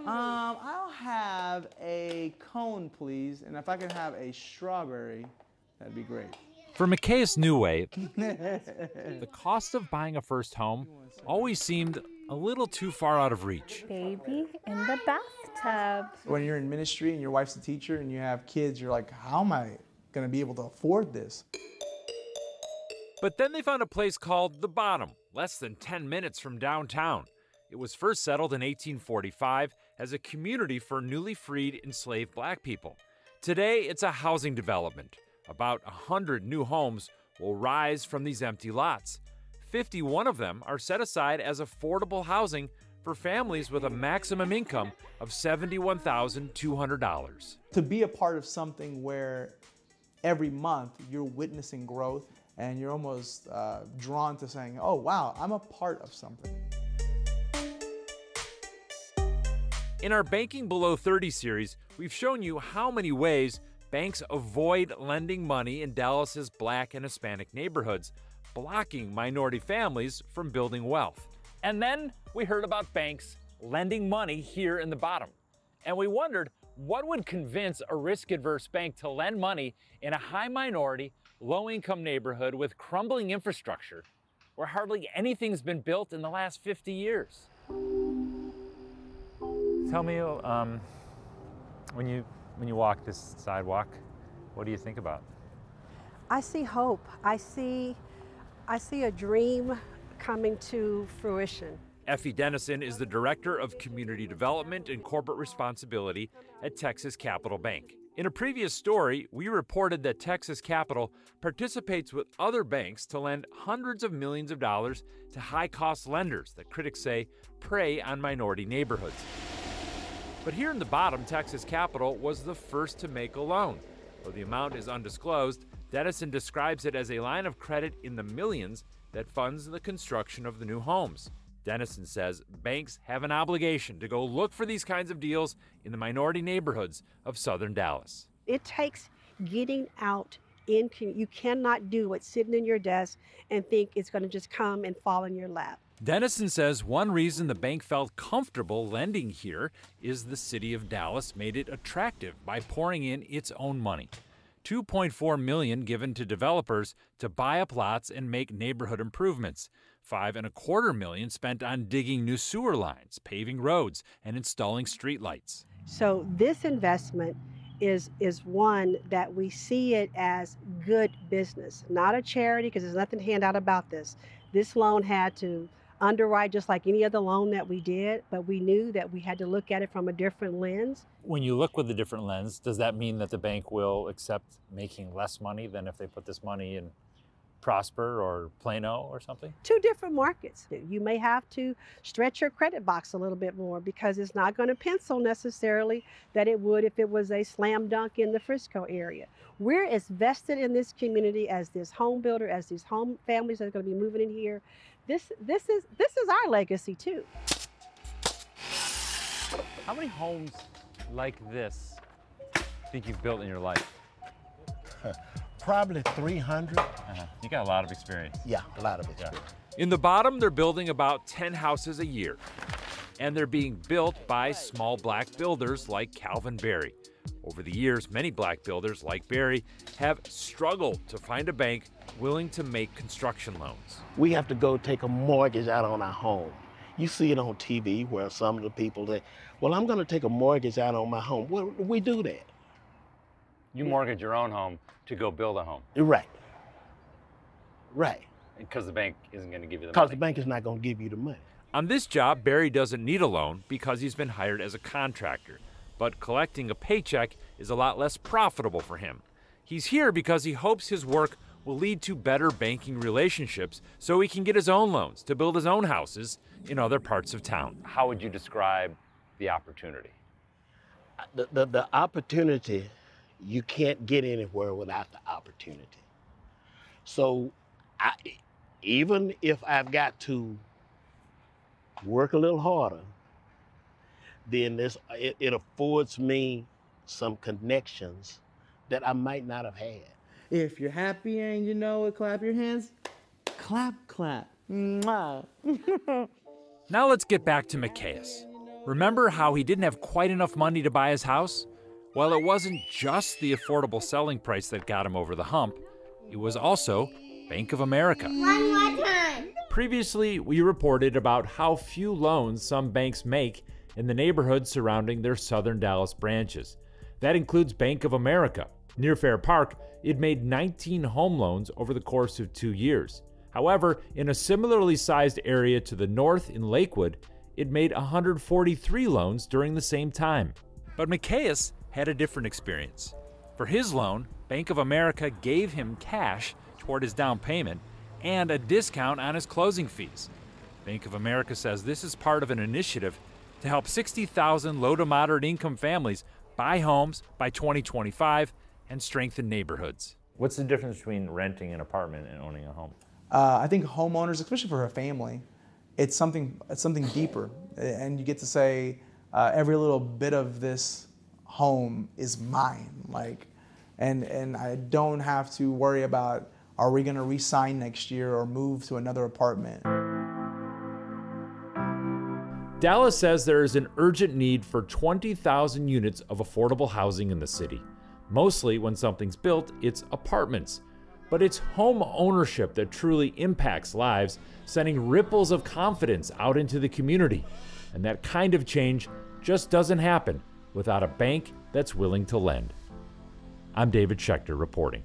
I'll have a cone, please, and if I can have a strawberry, that'd be great. For Mekeyas Newaye, the cost of buying a first home always seemed a little too far out of reach. Baby in the bathtub. When you're in ministry and your wife's a teacher and you have kids, you're like, how am I going to be able to afford this? But then they found a place called The Bottom, less than 10 minutes from downtown. It was first settled in 1845 as a community for newly freed enslaved black people. Today, it's a housing development. About 100 new homes will rise from these empty lots. 51 of them are set aside as affordable housing for families with a maximum income of $71,200. To be a part of something where every month you're witnessing growth and you're almost drawn to saying, oh, wow, I'm a part of something. In our Banking Below 30 series, we've shown you how many ways banks avoid lending money in Dallas's Black and Hispanic neighborhoods, blocking minority families from building wealth. And then we heard about banks lending money here in the Bottom. And we wondered what would convince a risk-averse bank to lend money in a high-minority, low-income neighborhood with crumbling infrastructure where hardly anything's been built in the last 50 years. Tell me, when you walk this sidewalk, what do you think about? I see hope. I see a dream coming to fruition. Effie Dennison is the Director of Community Development and Corporate Responsibility at Texas Capital Bank. In a previous story, we reported that Texas Capital participates with other banks to lend hundreds of millions of dollars to high-cost lenders that critics say prey on minority neighborhoods. But here in the Bottom, Texas Capital was the first to make a loan. Though the amount is undisclosed, Dennison describes it as a line of credit in the millions that funds the construction of the new homes. Dennison says banks have an obligation to go look for these kinds of deals in the minority neighborhoods of southern Dallas. It takes getting out in. You cannot do what's sitting in your desk and think it's going to just come and fall in your lap. Dennison says one reason the bank felt comfortable lending here is the city of Dallas made it attractive by pouring in its own money. $2.4 million given to developers to buy up lots and make neighborhood improvements. $5.25 million spent on digging new sewer lines, paving roads, and installing streetlights. So this investment is one that we see it as good business, not a charity, because there's nothing handout about this. This loan had to underwrite just like any other loan that we did, but we knew that we had to look at it from a different lens. When you look with a different lens, does that mean that the bank will accept making less money than if they put this money in Prosper or Plano or something? Two different markets. You may have to stretch your credit box a little bit more because it's not going to pencil necessarily that it would if it was a slam dunk in the Frisco area. We're as vested in this community as this home builder, as these home families that are going to be moving in here. This is our legacy too. How many homes like this do you think you've built in your life? Probably 300. You got a lot of experience. Yeah, a lot of experience. In the Bottom, they're building about 10 houses a year. And they're being built by small black builders like Calvin Berry. Over the years, many black builders like Berry have struggled to find a bank willing to make construction loans. We have to go take a mortgage out on our home. You see it on TV where some of the people say, well, I'm going to take a mortgage out on my home. Well, we do that. You mortgage your own home to go build a home. Right. Right. Because the bank isn't going to give you the money. Because the bank is not going to give you the money. On this job, Barry doesn't need a loan because he's been hired as a contractor. But collecting a paycheck is a lot less profitable for him. He's here because he hopes his work will lead to better banking relationships so he can get his own loans to build his own houses in other parts of town. How would you describe the opportunity? The opportunity, you can't get anywhere without the opportunity. So even if I've got to work a little harder, then it affords me some connections that I might not have had. If you're happy and you know it, clap your hands. Clap, clap. Mwah. Now let's get back to Mekeyas. Remember how he didn't have quite enough money to buy his house? Well, it wasn't just the affordable selling price that got him over the hump. It was also Bank of America. One more time. Previously, we reported about how few loans some banks make in the neighborhoods surrounding their southern Dallas branches. That includes Bank of America. Near Fair Park, it made 19 home loans over the course of 2 years. However, in a similarly sized area to the north in Lakewood, it made 143 loans during the same time. But Mekeyas had a different experience. For his loan, Bank of America gave him cash toward his down payment and a discount on his closing fees. Bank of America says this is part of an initiative to help 60,000 low to moderate income families buy homes by 2025 and strengthen neighborhoods. What's the difference between renting an apartment and owning a home? I think homeowners, especially for a family, it's something deeper, and you get to say every little bit of this home is mine. And I don't have to worry about, are we going to re-sign next year or move to another apartment? Dallas says there is an urgent need for 20,000 units of affordable housing in the city. Mostly when something's built, it's apartments. But it's home ownership that truly impacts lives, sending ripples of confidence out into the community. And that kind of change just doesn't happen without a bank that's willing to lend. I'm David Schechter reporting.